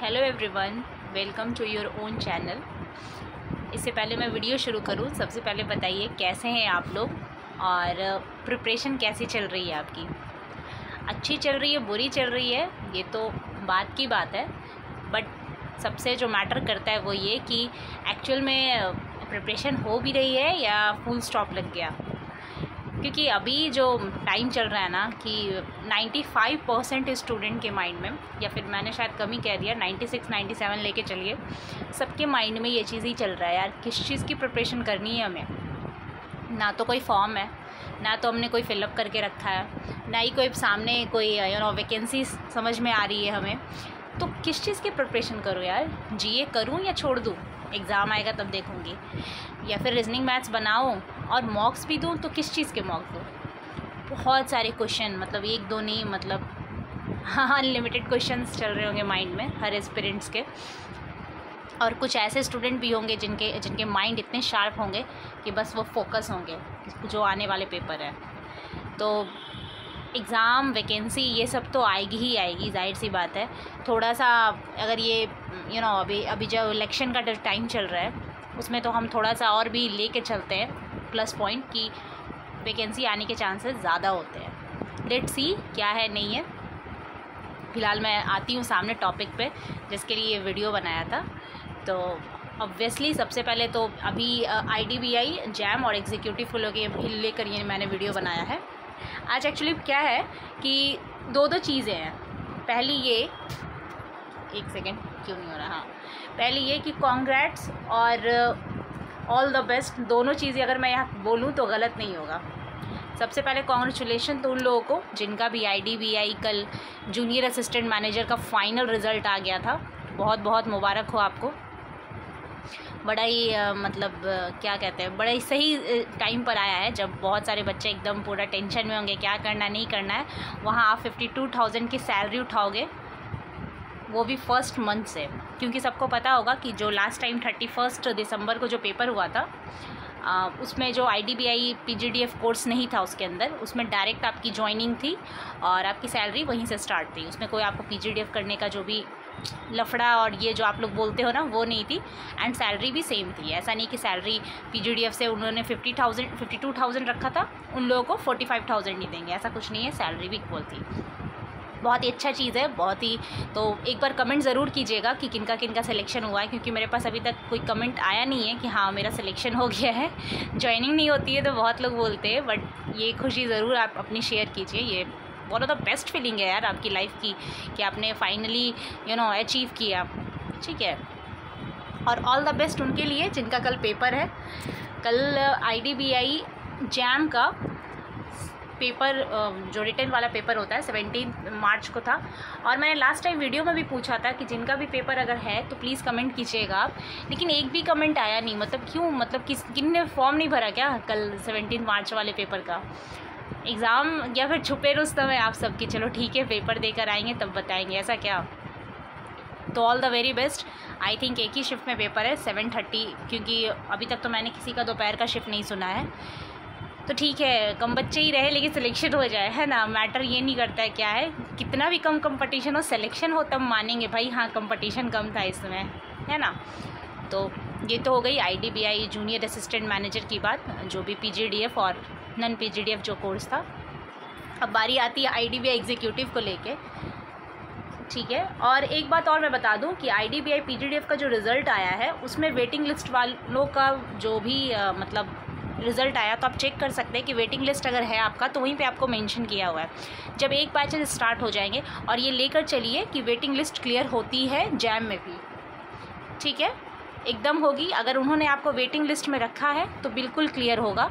Hello everyone, welcome to your own channel. इससे पहले मैं वीडियो शुरू करूं, सबसे पहले बताइए कैसे हैं आप लोग और प्रिपरेशन कैसी चल रही है आपकी। अच्छी चल रही है, बुरी चल रही है, ये तो बात की बात है, बट सबसे जो मैटर करता है वो ये कि एक्चुअल में प्रिपरेशन हो भी रही है या फुल स्टॉप लग गया। क्योंकि अभी जो टाइम चल रहा है ना कि 95% स्टूडेंट के माइंड में, या फिर मैंने शायद कम ही कह दिया, 96-97 लेके चलिए, सबके माइंड में ये चीज़ ही चल रहा है यार, किस चीज़ की प्रिपरेशन करनी है हमें। ना तो कोई फॉर्म है, ना तो हमने कोई फिलअप करके रखा है, ना ही कोई सामने कोई वैकेंसी समझ में आ रही है हमें। तो किस चीज़ की प्रिपरेशन करूँ यार, जीए करूँ या छोड़ दूँ, एग्ज़ाम आएगा तब देखूँगी, या फिर रीजनिंग मैथ्स बनाऊँ और मॉक्स भी दूँ, तो किस चीज़ के मॉक्स दूँ। बहुत सारे क्वेश्चन, मतलब एक दो नहीं, मतलब हाँ अनलिमिटेड क्वेश्चंस चल रहे होंगे माइंड में हर एस्पिरेंट्स के। और कुछ ऐसे स्टूडेंट भी होंगे जिनके माइंड इतने शार्प होंगे कि बस वो फोकस होंगे जो आने वाले पेपर है। तो एग्ज़ाम, वैकेंसी, ये सब तो आएगी ही आएगी, जाहिर सी बात है। थोड़ा सा अगर ये अभी जो इलेक्शन का टाइम चल रहा है उसमें तो हम थोड़ा सा और भी लेके चलते हैं प्लस पॉइंट कि वैकेंसी आने के चांसेस ज़्यादा होते हैं। लेट्स सी क्या है नहीं है। फ़िलहाल मैं आती हूँ सामने टॉपिक पे जिसके लिए ये वीडियो बनाया था। तो ऑब्वियसली सबसे पहले तो अभी IDBI, जैम और एग्जीक्यूटिव को लेकर ये मैंने वीडियो बनाया है। आज एक्चुअली क्या है कि दो चीज़ें हैं। पहली ये, एक सेकेंड क्यों नहीं हो रहा, हाँ, पहली ये कि कॉन्ग्रेट्स और ऑल द बेस्ट, दोनों चीज़ें अगर मैं यहाँ बोलूँ तो गलत नहीं होगा। सबसे पहले कॉन्ग्रेचुलेशन तो उन लोगों को जिनका भी IDBI कल जूनियर असिस्टेंट मैनेजर का फाइनल रिज़ल्ट आ गया था। बहुत बहुत मुबारक हो आपको। बड़ा ही क्या कहते हैं, बड़ा ही सही टाइम पर आया है जब बहुत सारे बच्चे एकदम पूरा टेंशन में होंगे क्या करना नहीं करना है। वहाँ आप 52,000 की सैलरी उठाओगे, वो भी फर्स्ट मंथ से। क्योंकि सबको पता होगा कि जो लास्ट टाइम 31 दिसंबर को जो पेपर हुआ था उसमें जो IDBI PGDF कोर्स नहीं था उसके अंदर, उसमें डायरेक्ट आपकी ज्वाइनिंग थी और आपकी सैलरी वहीं से स्टार्ट थी। उसमें कोई आपको PGDF करने का जो भी लफड़ा और ये जो आप लोग बोलते हो ना, वो नहीं थी। एंड सैलरी भी सेम थी। ऐसा नहीं कि सैलरी PGDF से उन्होंने 52,000 रखा था, उन लोगों को 45,000 नहीं देंगे, ऐसा कुछ नहीं है। सैलरी भी इक्वल थी। बहुत ही अच्छा चीज़ है, बहुत ही। तो एक बार कमेंट ज़रूर कीजिएगा कि किनका किनका सिलेक्शन हुआ है, क्योंकि मेरे पास अभी तक कोई कमेंट आया नहीं है कि हाँ मेरा सिलेक्शन हो गया है। ज्वाइनिंग नहीं होती है तो बहुत लोग बोलते हैं, बट ये खुशी ज़रूर आप अपनी शेयर कीजिए। ये one of the best feeling है यार आपकी लाइफ की कि आपने फाइनली अचीव किया, ठीक है। और ऑल द बेस्ट उनके लिए जिनका कल पेपर है। कल IDBI जैम का पेपर, जो रिटन वाला पेपर होता है, 17 मार्च को था। और मैंने लास्ट टाइम वीडियो में भी पूछा था कि जिनका भी पेपर अगर है तो प्लीज़ कमेंट कीजिएगा आप, लेकिन एक भी कमेंट आया नहीं। मतलब क्यों, मतलब किन ने फॉर्म नहीं भरा क्या कल 17 मार्च वाले पेपर का एग्ज़ाम, या फिर छुपे रुस्तम है आप सबकी। चलो ठीक है, पेपर देकर आएंगे तब बताएंगे, ऐसा क्या। तो all the very best. I think एक ही शिफ्ट में पेपर है 7:30, क्योंकि अभी तक तो मैंने किसी का दोपहर का शिफ्ट नहीं सुना है। तो ठीक है, कम बच्चे ही रहे लेकिन सिलेक्शन हो जाए, है ना। मैटर ये नहीं करता है क्या है, कितना भी कम कंपटीशन हो, सिलेक्शन हो तब मानेंगे भाई हाँ कंपटीशन कम था इसमें, है ना। तो ये तो हो गई IDBI जूनियर असिस्टेंट मैनेजर की बात, जो भी PGDF और नॉन PGDF जो कोर्स था। अब बारी आती है IDBI एग्जीक्यूटिव को लेके, ठीक है। और एक बात और मैं बता दूं कि IDBI PGDF का जो रिज़ल्ट आया है उसमें वेटिंग लिस्ट वालों का जो भी रिज़ल्ट आया, तो आप चेक कर सकते हैं कि वेटिंग लिस्ट अगर है आपका तो वहीं पे आपको मेंशन किया हुआ है। जब एक बैचेस स्टार्ट हो जाएंगे, और ये लेकर चलिए कि वेटिंग लिस्ट क्लियर होती है जैम में भी, ठीक है, एकदम होगी। अगर उन्होंने आपको वेटिंग लिस्ट में रखा है तो बिल्कुल क्लियर होगा।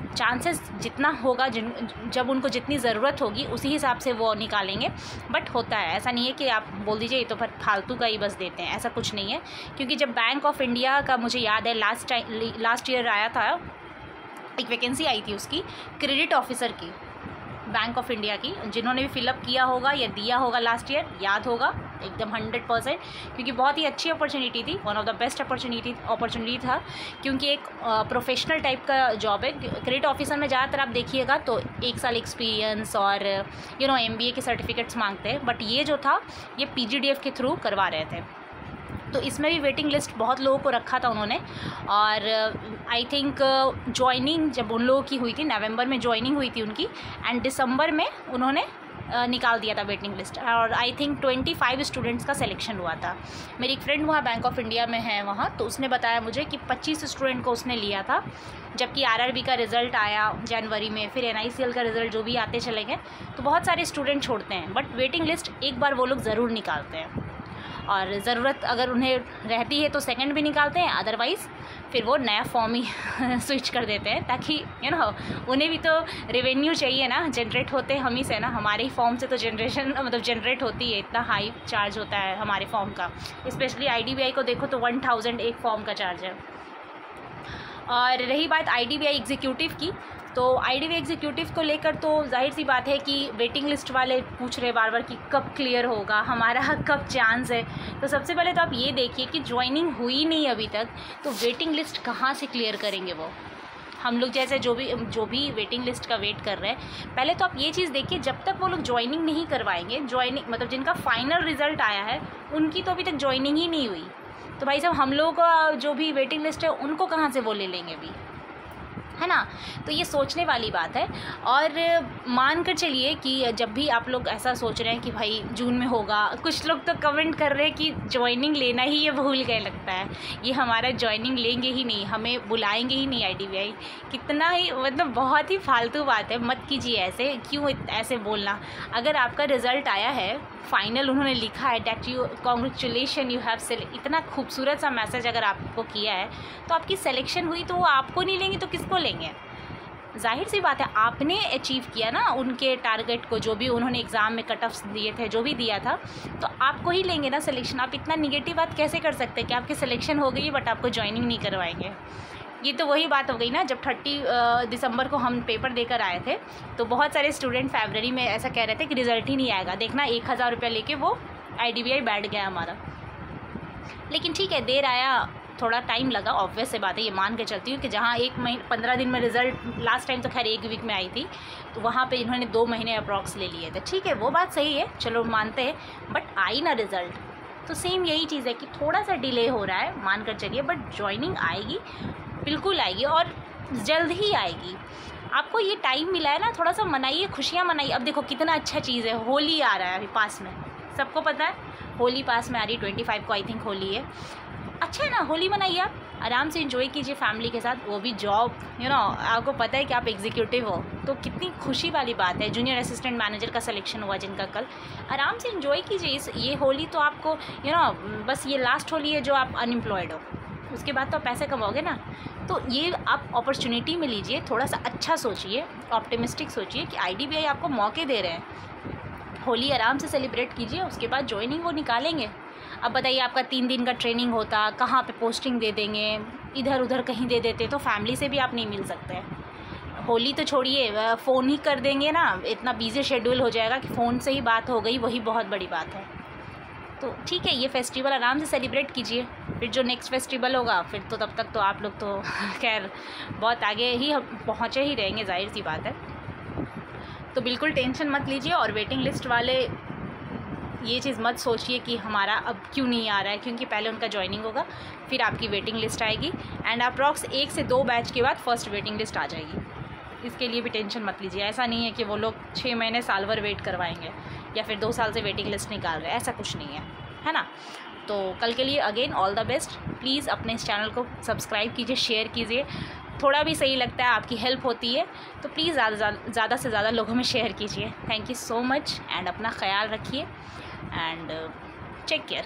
चांसेस जितना होगा, जब उनको जितनी ज़रूरत होगी उसी हिसाब से वो निकालेंगे। बट होता है, ऐसा नहीं है कि आप बोल दीजिए ये तो फिर फालतू का ही बस देते हैं, ऐसा कुछ नहीं है। क्योंकि जब बैंक ऑफ इंडिया का मुझे याद है लास्ट ईयर आया था, एक वैकेंसी आई थी उसकी क्रेडिट ऑफिसर की, बैंक ऑफ इंडिया की। जिन्होंने भी फिलअप किया होगा या दिया होगा लास्ट ईयर, याद होगा एकदम 100%, क्योंकि बहुत ही अच्छी अपॉर्चुनिटी थी, one of the best opportunity था, क्योंकि एक प्रोफेशनल टाइप का जॉब है। क्रेडिट ऑफिसर में ज़्यादातर आप देखिएगा तो 1 साल एक्सपीरियंस और MBA के सर्टिफिकेट्स मांगते हैं, बट ये जो था ये PGDF के थ्रू करवा रहे थे। तो इसमें भी वेटिंग लिस्ट बहुत लोगों को रखा था उन्होंने, और आई थिंक ज्वाइनिंग जब उन लोगों की हुई थी, नवंबर में ज्वाइनिंग हुई थी उनकी, एंड दिसंबर में उन्होंने निकाल दिया था वेटिंग लिस्ट, और आई थिंक 25 स्टूडेंट्स का सिलेक्शन हुआ था। मेरी एक फ्रेंड वहाँ बैंक ऑफ इंडिया में है वहाँ, तो उसने बताया मुझे कि 25 स्टूडेंट को उसने लिया था, जबकि RRB का रिज़ल्ट आया जनवरी में, फिर NICL का रिज़ल्ट जो भी आते चले गए, तो बहुत सारे स्टूडेंट छोड़ते हैं, बट वेटिंग लिस्ट एक बार वो लोग ज़रूर निकालते हैं, और ज़रूरत अगर उन्हें रहती है तो सेकंड भी निकालते हैं, अदरवाइज़ फिर वो नया फॉर्म ही स्विच कर देते हैं, ताकि उन्हें भी तो रेवेन्यू चाहिए ना, जनरेट होते हम ही से ना, हमारे ही फॉर्म से तो जनरेट होती है, इतना हाई चार्ज होता है हमारे फॉर्म का। स्पेशली IDBI को देखो तो 1000 एक फॉर्म का चार्ज है। और रही बात IDBI एग्जीक्यूटिव की, तो IDBI एग्जीक्यूटिव को लेकर तो जाहिर सी बात है कि वेटिंग लिस्ट वाले पूछ रहे बार बार कि कब क्लियर होगा, हमारा कब चांस है। तो सबसे पहले तो आप ये देखिए कि ज्वाइनिंग हुई नहीं अभी तक, तो वेटिंग लिस्ट कहाँ से क्लियर करेंगे वो। हम लोग जैसे जो भी वेटिंग लिस्ट का वेट कर रहे हैं, पहले तो आप ये चीज़ देखिए, जब तक वो लोग ज्वाइनिंग नहीं करवाएंगे, जिनका फाइनल रिज़ल्ट आया है उनकी तो अभी तक ज्वाइनिंग ही नहीं हुई, तो भाई साहब हम लोगों का जो भी वेटिंग लिस्ट है उनको कहाँ से वो ले लेंगे अभी, है ना। तो ये सोचने वाली बात है। और मान कर चलिए कि जब भी आप लोग ऐसा सोच रहे हैं कि भाई जून में होगा, कुछ लोग तो कमेंट कर रहे हैं कि ज्वाइनिंग लेना ही ये भूल गए, लगता है ये हमारा ज्वाइनिंग लेंगे ही नहीं, हमें बुलाएंगे ही नहीं IDBI। कितना ही बहुत ही फालतू बात है, मत कीजिए ऐसे, क्यों ऐसे बोलना। अगर आपका रिज़ल्ट आया है, फाइनल उन्होंने लिखा है that you congratulation you have select, इतना खूबसूरत सा मैसेज अगर आपको किया है तो आपकी सिलेक्शन हुई, तो वो आपको नहीं लेंगे तो किसको लेंगे। जाहिर सी बात है आपने अचीव किया ना उनके टारगेट को, जो भी उन्होंने एग्ज़ाम में कट ऑफ्स दिए थे, जो भी दिया था, तो आपको ही लेंगे ना सिलेक्शन। आप इतना निगेटिव बात कैसे कर सकते हैं कि आपकी सिलेक्शन हो गई बट आपको ज्वाइनिंग नहीं करवाएंगे। ये तो वही बात हो गई ना, जब 30 दिसंबर को हम पेपर देकर आए थे तो बहुत सारे स्टूडेंट फरवरी में ऐसा कह रहे थे कि रिज़ल्ट ही नहीं आएगा, देखना 1000 रुपया लेके वो IDBI बैठ गया हमारा। लेकिन ठीक है, देर आया, थोड़ा टाइम लगा, ऑब्वियस से बात है, ये मान के चलती हूँ कि जहाँ 15 दिन में रिज़ल्ट, लास्ट टाइम तो खैर 1 वीक में आई थी, तो वहाँ पे इन्होंने 2 महीने अप्रॉक्स ले लिए थे। ठीक है, वो बात सही है, चलो मानते हैं, बट आई ना रिज़ल्ट, तो सेम यही चीज़ है कि थोड़ा सा डिले हो रहा है, मान कर चलिए, बट ज्वाइनिंग आएगी, बिल्कुल आएगी, और जल्द ही आएगी। आपको ये टाइम मिला है ना, थोड़ा सा मनाइए, खुशियाँ मनाइए। अब देखो कितना अच्छा चीज़ है, होली आ रहा है अभी पास में, सबको पता है होली पास में आ रही, 25 को आई थिंक होली है। अच्छा है ना, होली मनाइए, आप आराम से एंजॉय कीजिए फैमिली के साथ, वो भी जॉब, आपको पता है कि आप एग्जीक्यूटिव हो, तो कितनी खुशी वाली बात है। जूनियर असिस्टेंट मैनेजर का सिलेक्शन हुआ जिनका कल, आराम से एंजॉय कीजिए ये होली। तो आपको बस ये लास्ट होली है जो आप अनएम्प्लॉयड हो, उसके बाद तो आप पैसे कमाओगे ना। तो ये आप अपॉर्चुनिटी में लीजिए, थोड़ा सा अच्छा सोचिए, ऑप्टिमिस्टिक सोचिए कि IDBI आपको मौके दे रहे हैं। होली आराम से सेलिब्रेट कीजिए, उसके बाद ज्वाइनिंग वो निकालेंगे। अब बताइए, आपका 3 दिन का ट्रेनिंग होता, कहाँ पे पोस्टिंग दे देंगे, इधर उधर कहीं दे देते, तो फैमिली से भी आप नहीं मिल सकते। होली तो छोड़िए, फ़ोन ही कर देंगे ना, इतना बिजी शेड्यूल हो जाएगा कि फ़ोन से ही बात हो गई, वही बहुत बड़ी बात है। तो ठीक है, ये फेस्टिवल आराम से सेलिब्रेट कीजिए, फिर जो नेक्स्ट फेस्टिवल होगा फिर तो तब तक तो आप लोग तो खैर बहुत आगे ही पहुँचे ही रहेंगे, जाहिर सी बात है। तो बिल्कुल टेंशन मत लीजिए, और वेटिंग लिस्ट वाले ये चीज़ मत सोचिए कि हमारा अब क्यों नहीं आ रहा है, क्योंकि पहले उनका ज्वाइनिंग होगा, फिर आपकी वेटिंग लिस्ट आएगी, एंड अप्रॉक्स 1 से 2 बैच के बाद फर्स्ट वेटिंग लिस्ट आ जाएगी। इसके लिए भी टेंशन मत लीजिए। ऐसा नहीं है कि वो लोग 6 महीने साल भर वेट करवाएंगे या फिर 2 साल से वेटिंग लिस्ट निकाल रहे हैं, ऐसा कुछ नहीं है ना। तो कल के लिए again all the best. Please अपने इस चैनल को सब्सक्राइब कीजिए, शेयर कीजिए, थोड़ा भी सही लगता है, आपकी हेल्प होती है, तो प्लीज़ ज़्यादा से ज़्यादा लोगों में शेयर कीजिए। Thank you so much, and अपना ख्याल रखिए, एंड टेक केयर।